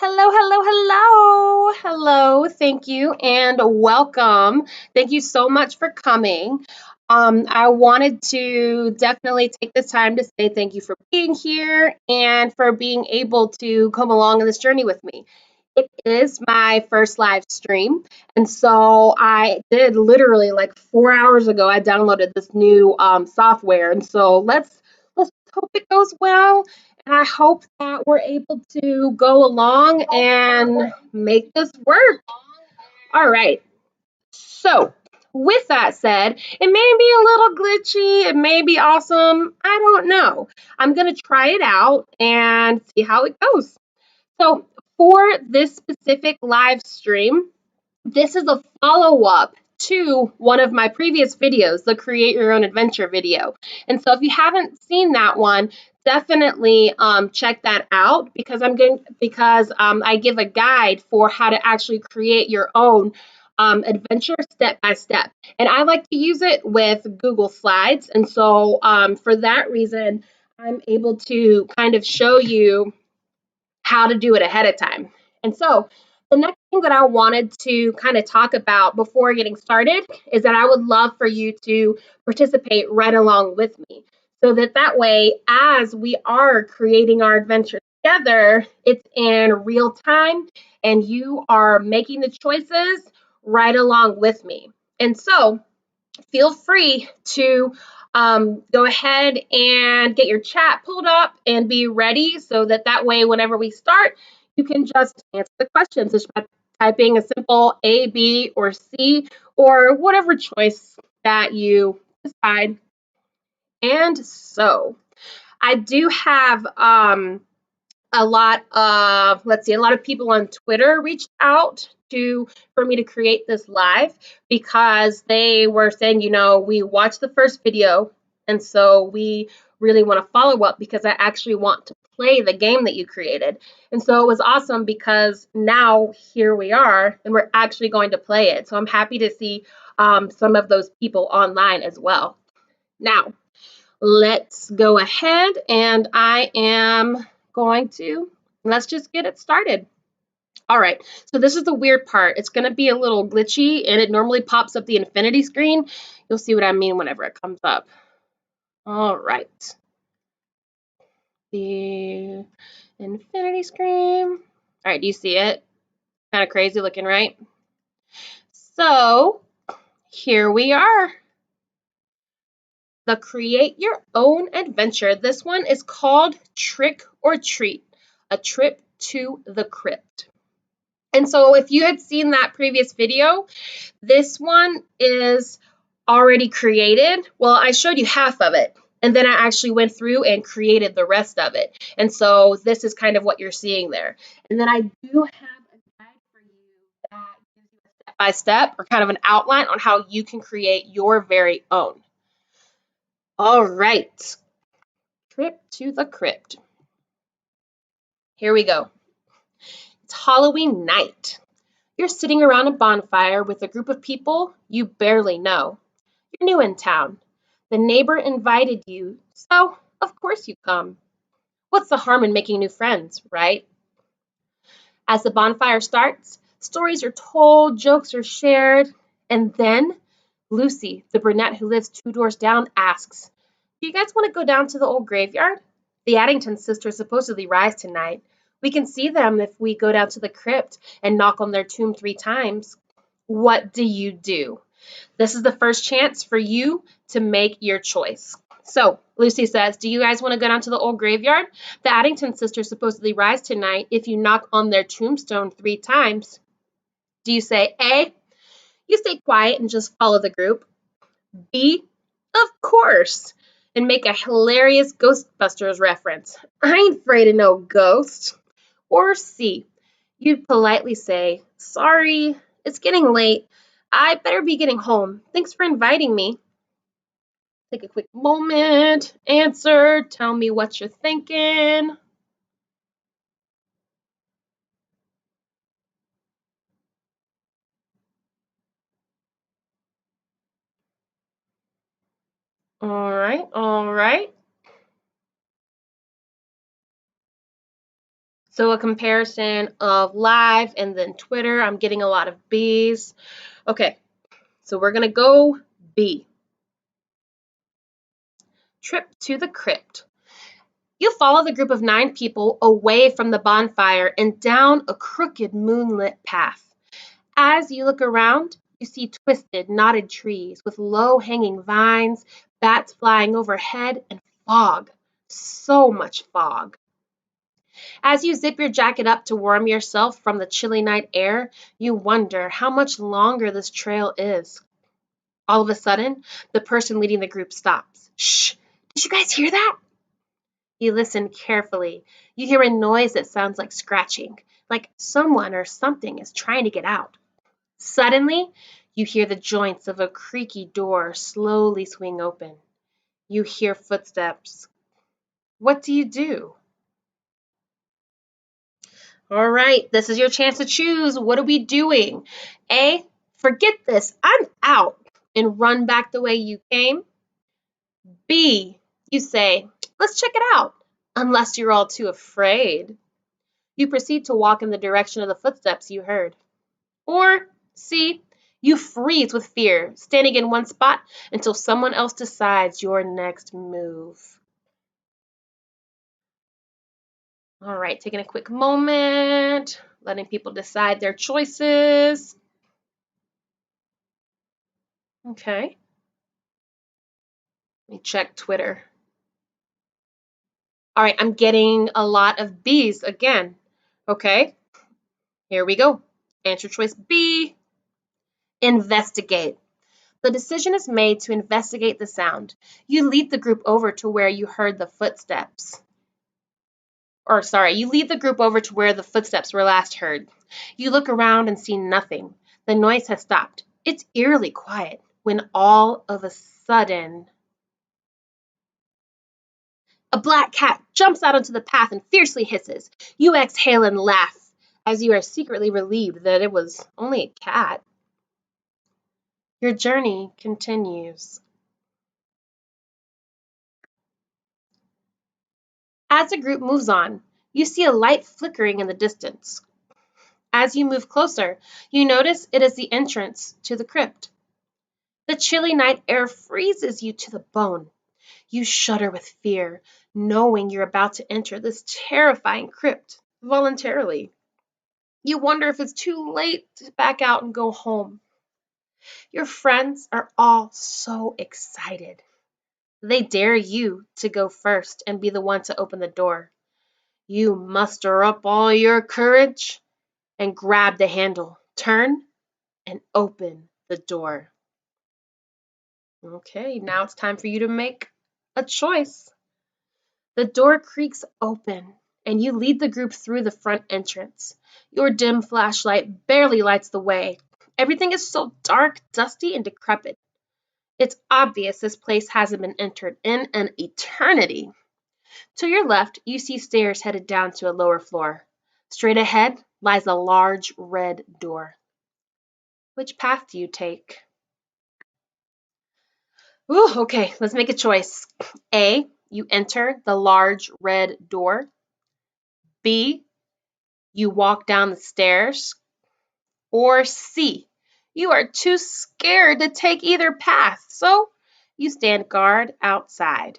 Hello, hello, hello. Hello, thank you and welcome. Thank you so much for coming. I wanted to definitely take this time to say thank you for being here and for being able to come along on this journey with me. It is my first live stream, and so I did literally like 4 hours ago. I downloaded this new software, and so let's hope it goes well. And I hope that we're able to go along and make this work. All right. So, with that said, it may be a little glitchy, it may be awesome. I don't know. I'm going to try it out and see how it goes. So, for this specific live stream, this is a follow up to one of my previous videos, the Create Your Own Adventure video. And so if you haven't seen that one, definitely check that out because I give a guide for how to actually create your own adventure step by step. And I like to use it with Google Slides. And so for that reason, I'm able to kind of show you how to do it ahead of time. And so the next thing that I wanted to kind of talk about before getting started is that I would love for you to participate right along with me so that way, as we are creating our adventure together, it's in real time and you are making the choices right along with me. And so feel free to go ahead and get your chat pulled up and be ready so that way, whenever we start, you can just answer the questions just by typing a simple A, B, or C, or whatever choice that you decide. And so I do have a lot of people on Twitter reached out to for me to create this live because they were saying, we watched the first video and so we really want to follow up because I actually want to play the game that you created. And so it was awesome because now here we are and we're actually going to play it. So I'm happy to see some of those people online as well. Now, let's go ahead and I am going to let's just get it started. All right, so this is the weird part. It's going to be a little glitchy and it normally pops up the infinity screen. You'll see what I mean whenever it comes up. All right, the infinity screen. All right, do you see it? Kind of crazy looking, right? So here we are. The Create Your Own Adventure. This one is called Trick or Treat, a trip to the crypt. And so if you had seen that previous video, this one is already created. Well, I showed you half of it, and then I actually went through and created the rest of it. And so this is kind of what you're seeing there. And then I do have a guide for you that gives you a step-by-step or kind of an outline on how you can create your very own. All right, trip to the crypt. Here we go. It's Halloween night. You're sitting around a bonfire with a group of people you barely know. You're new in town. The neighbor invited you, so of course you come. What's the harm in making new friends, right? As the bonfire starts, stories are told, jokes are shared, and then Lucy, the brunette who lives 2 doors down, asks, "Do you guys want to go down to the old graveyard? The Addington sisters supposedly rise tonight. We can see them if we go down to the crypt and knock on their tomb 3 times. What do you do?" This is the first chance for you to make your choice. So Lucy says, "Do you guys want to go down to the old graveyard? The Addington sisters supposedly rise tonight if you knock on their tombstone 3 times. Do you say A, you stay quiet and just follow the group? B, of course, and make a hilarious Ghostbusters reference. I ain't afraid of no ghost. Or C, you'd politely say, sorry, it's getting late. I better be getting home. Thanks for inviting me." Take a quick moment, answer, tell me what you're thinking. All right, all right. So a comparison of live and then Twitter. I'm getting a lot of B's. Okay, so we're going to go B. Trip to the crypt. You follow the group of 9 people away from the bonfire and down a crooked moonlit path. As you look around, you see twisted, knotted trees with low-hanging vines, bats flying overhead, and fog. So much fog. As you zip your jacket up to warm yourself from the chilly night air, you wonder how much longer this trail is. All of a sudden, the person leading the group stops. Shh! Did you guys hear that? You listen carefully. You hear a noise that sounds like scratching, like someone or something is trying to get out. Suddenly, you hear the joints of a creaky door slowly swing open. You hear footsteps. What do you do? All right, this is your chance to choose. What are we doing? A, forget this, I'm out, and run back the way you came. B, you say, let's check it out, unless you're all too afraid. You proceed to walk in the direction of the footsteps you heard. Or C, you freeze with fear, standing in one spot until someone else decides your next move. All right, taking a quick moment, letting people decide their choices. Okay, let me check Twitter. All right, I'm getting a lot of B's again. Okay, here we go. Answer choice B, investigate. The decision is made to investigate the sound. You lead the group over to where you heard the footsteps. You lead the group over to where the footsteps were last heard. You look around and see nothing. The noise has stopped. It's eerily quiet when all of a sudden, a black cat jumps out onto the path and fiercely hisses. You exhale and laugh, as you are secretly relieved that it was only a cat. Your journey continues. As the group moves on, you see a light flickering in the distance. As you move closer, you notice it is the entrance to the crypt. The chilly night air freezes you to the bone. You shudder with fear, knowing you're about to enter this terrifying crypt voluntarily. You wonder if it's too late to back out and go home. Your friends are all so excited. They dare you to go first and be the one to open the door. You muster up all your courage and grab the handle, turn, and open the door. Okay, now it's time for you to make a choice. The door creaks open, and you lead the group through the front entrance. Your dim flashlight barely lights the way. Everything is so dark, dusty, and decrepit. It's obvious this place hasn't been entered in an eternity. To your left, you see stairs headed down to a lower floor. Straight ahead lies a large red door. Which path do you take? Ooh, okay, let's make a choice. A, you enter the large red door. B, you walk down the stairs. Or C, you are too scared to take either path, so you stand guard outside.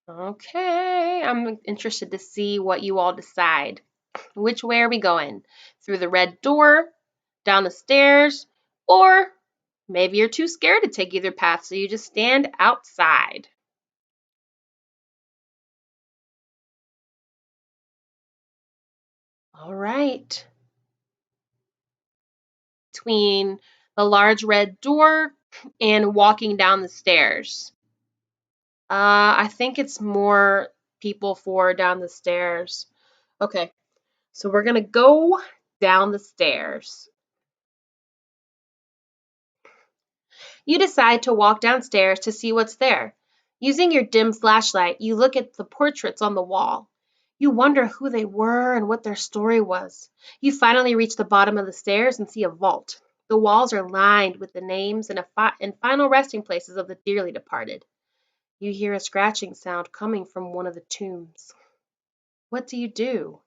Okay, I'm interested to see what you all decide. Which way are we going? Through the red door, down the stairs, or maybe you're too scared to take either path, so you just stand outside. All right. Between the large red door and walking down the stairs. I think it's more people for down the stairs. Okay, so we're gonna go down the stairs. You decide to walk downstairs to see what's there. Using your dim flashlight, you look at the portraits on the wall. You wonder who they were and what their story was. You finally reach the bottom of the stairs and see a vault. The walls are lined with the names and final resting places of the dearly departed. You hear a scratching sound coming from one of the tombs. What do you do?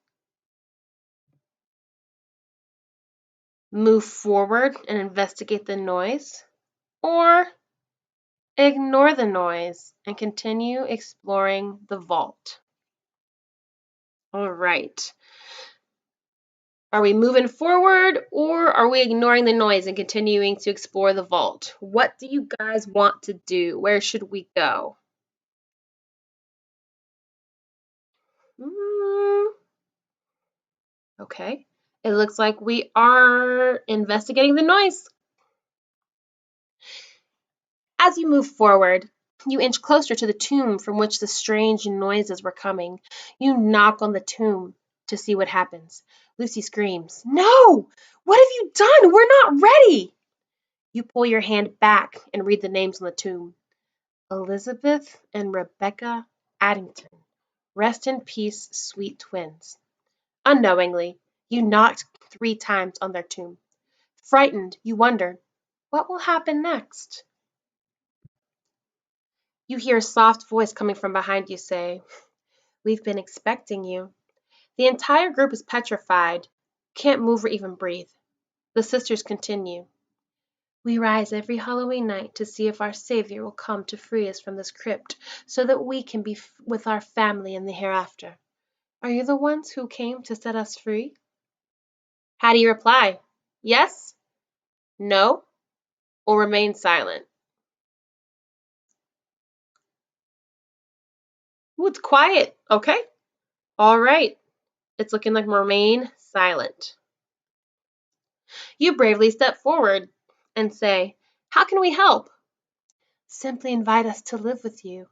Move forward and investigate the noise? Or ignore the noise and continue exploring the vault? All right. Are we moving forward or are we ignoring the noise and continuing to explore the vault? What do you guys want to do? Where should we go? Mm, okay. It looks like we are investigating the noise. As you move forward, you inch closer to the tomb from which the strange noises were coming. You knock on the tomb to see what happens. Lucy screams, "No! What have you done? We're not ready!" You pull your hand back and read the names on the tomb. Elizabeth and Rebecca Addington. Rest in peace, sweet twins. Unknowingly, you knocked 3 times on their tomb. Frightened, you wonder, what will happen next? You hear a soft voice coming from behind you say, "We've been expecting you." The entire group is petrified, can't move or even breathe. The sisters continue. "We rise every Halloween night to see if our Savior will come to free us from this crypt so that we can be with our family in the hereafter. Are you the ones who came to set us free?" How do you reply? Yes? No? Or remain silent? Ooh, it's quiet. Okay. All right. It's looking like remain silent. You bravely step forward and say, "How can we help?" "Simply invite us to live with you."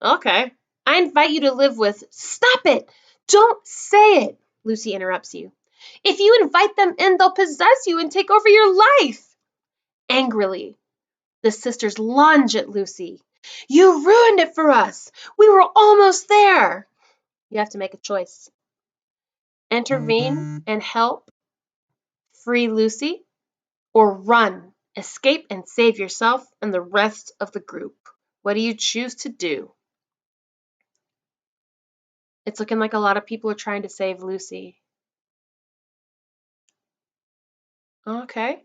"Okay. I invite you to live with—" "Stop it! Don't say it!" Lucy interrupts you. "If you invite them in, they'll possess you and take over your life." Angrily, the sisters lunge at Lucy. "You ruined it for us. We were almost there." You have to make a choice. Intervene and help free Lucy, or run, escape, and save yourself and the rest of the group. What do you choose to do? It's looking like a lot of people are trying to save Lucy. Okay.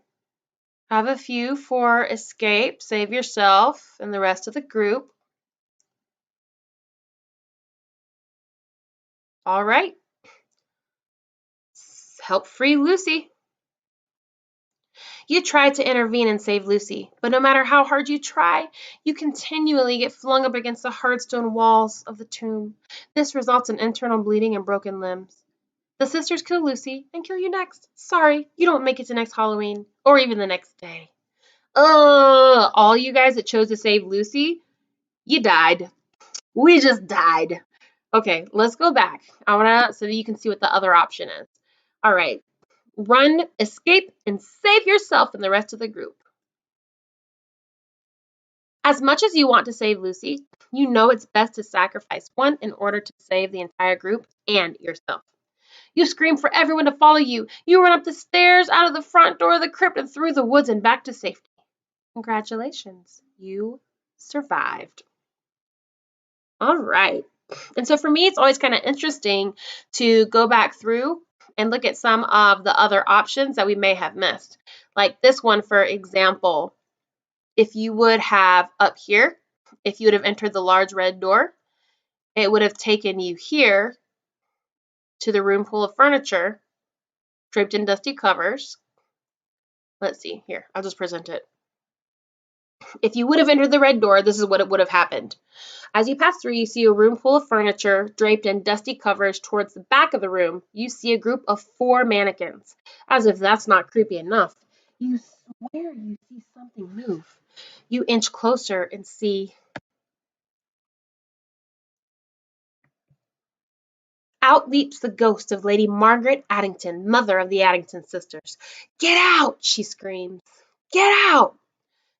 Have a few for escape, save yourself, and the rest of the group. All right. Help free Lucy. You try to intervene and save Lucy, but no matter how hard you try, you continually get flung up against the hard stone walls of the tomb. This results in internal bleeding and broken limbs. The sisters kill Lucy and kill you next. Sorry, you don't make it to next Halloween, or even the next day. Ugh, all you guys that chose to save Lucy, you died. We just died. Okay, let's go back. So that you can see what the other option is. All right, run, escape, and save yourself and the rest of the group. As much as you want to save Lucy, you know it's best to sacrifice one in order to save the entire group and yourself. You scream for everyone to follow you. You run up the stairs, out of the front door of the crypt, and through the woods and back to safety. Congratulations, you survived. All right. And so for me, it's always kind of interesting to go back through and look at some of the other options that we may have missed. Like this one, for example, if you would have up here, if you would have entered the large red door, it would have taken you here to the room full of furniture, draped in dusty covers. Let's see, here, I'll just present it. If you would have entered the red door, this is what it would have happened. As you pass through, you see a room full of furniture draped in dusty covers. Towards the back of the room, you see a group of 4 mannequins. As if that's not creepy enough, you swear you see something move. You inch closer and see. Out leaps the ghost of Lady Margaret Addington, mother of the Addington sisters. "Get out!" she screams. "Get out!"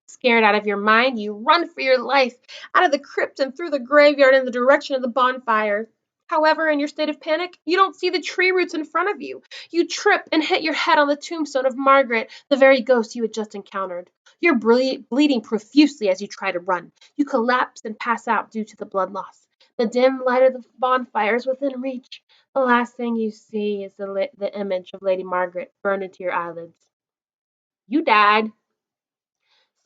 Scared out of your mind, you run for your life, out of the crypt and through the graveyard in the direction of the bonfire. However, in your state of panic, you don't see the tree roots in front of you. You trip and hit your head on the tombstone of Margaret, the very ghost you had just encountered. You're bleeding profusely as you try to run. You collapse and pass out due to the blood loss. The dim light of the bonfires within reach. The last thing you see is the image of Lady Margaret burned into your eyelids. You died.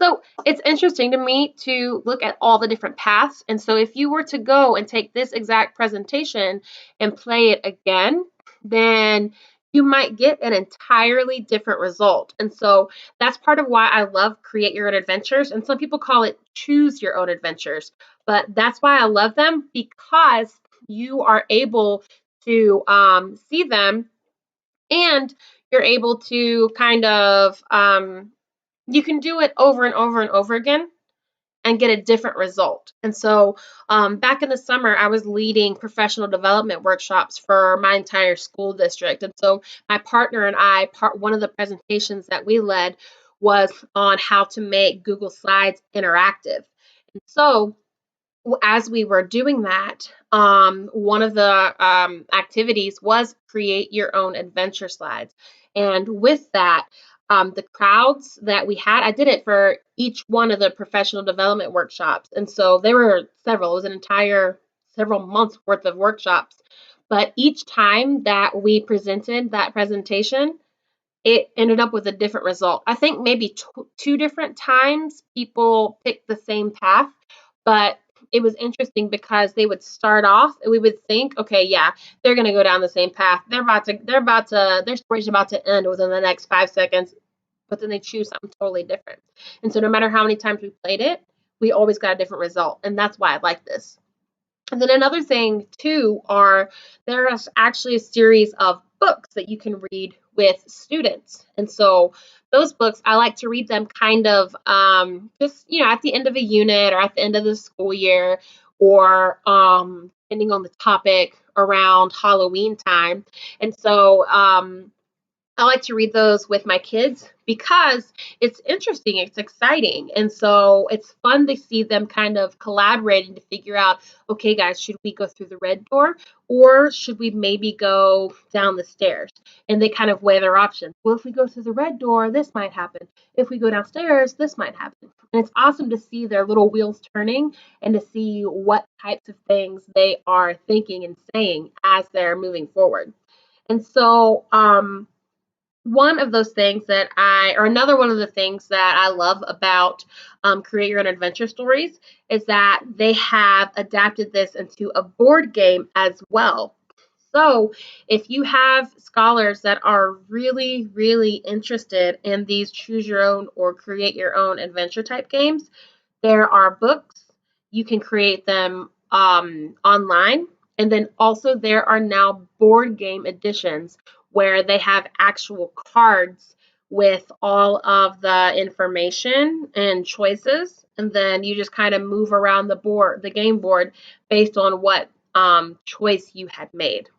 So it's interesting to me to look at all the different paths. And so if you were to go and take this exact presentation and play it again, then you might get an entirely different result. And so that's part of why I love create your own adventures. And some people call it choose your own adventures. But that's why I love them, because you are able to see them, and you're able to kind of you can do it over and over and over again and get a different result. And so back in the summer, I was leading professional development workshops for my entire school district. And so my partner and I, one of the presentations that we led was on how to make Google Slides interactive. And so as we were doing that, one of the activities was create your own adventure slides. And with that, the crowds that we had, I did it for each one of the professional development workshops. And so there were several, it was an entire several months worth of workshops. But each time that we presented that presentation, it ended up with a different result. I think maybe two different times people picked the same path, but it was interesting because they would start off and we would think, okay, yeah, they're going to go down the same path. Their story's about to end within the next 5 seconds, but then they choose something totally different. And so no matter how many times we played it, we always got a different result. And that's why I like this. And then another thing too there's actually a series of books that you can read with students. And so those books, I like to read them kind of just, at the end of a unit or at the end of the school year, or depending on the topic, around Halloween time. And so I like to read those with my kids because it's interesting, it's exciting. And so it's fun to see them kind of collaborating to figure out, okay, guys, should we go through the red door or should we maybe go down the stairs? And they kind of weigh their options. Well, if we go through the red door, this might happen. If we go downstairs, this might happen. And it's awesome to see their little wheels turning and to see what types of things they are thinking and saying as they're moving forward. And so, one of those things another one of the things that I love about Create Your Own Adventure Stories is that they have adapted this into a board game as well. So if you have scholars that are really, really interested in these choose your own or create your own adventure type games, there are books. You can create them online. And then also there are now board game editions where they have actual cards with all of the information and choices. And then you just kind of move around the game board based on what choice you had made.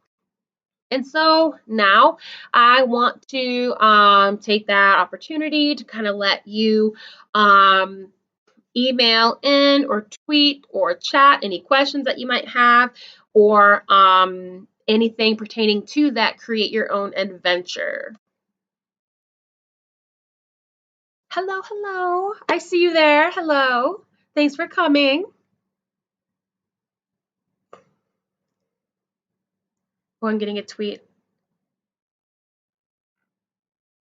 And so now I want to take that opportunity to kind of let you email in or tweet or chat any questions that you might have, or anything pertaining to that create your own adventure. Hello, hello. I see you there. Hello. Thanks for coming. Oh, I'm getting a tweet.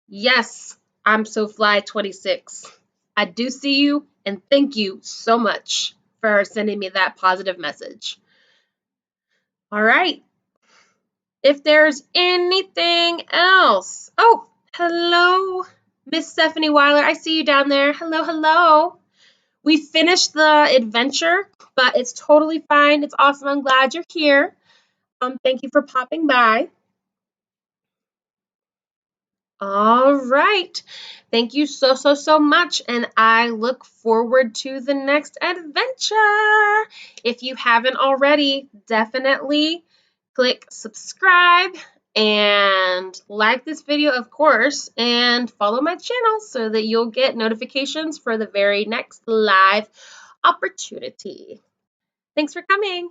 Yes, I'm so fly 26. I do see you, and thank you so much for sending me that positive message. All right. If there's anything else. Oh, hello, Miss Stephanie Weiler. I see you down there. Hello, hello. We finished the adventure, but it's totally fine. It's awesome. I'm glad you're here. Thank you for popping by. All right. Thank you so, so, so much. And I look forward to the next adventure. If you haven't already, definitely click subscribe and like this video, of course, and follow my channel so that you'll get notifications for the very next live opportunity. Thanks for coming.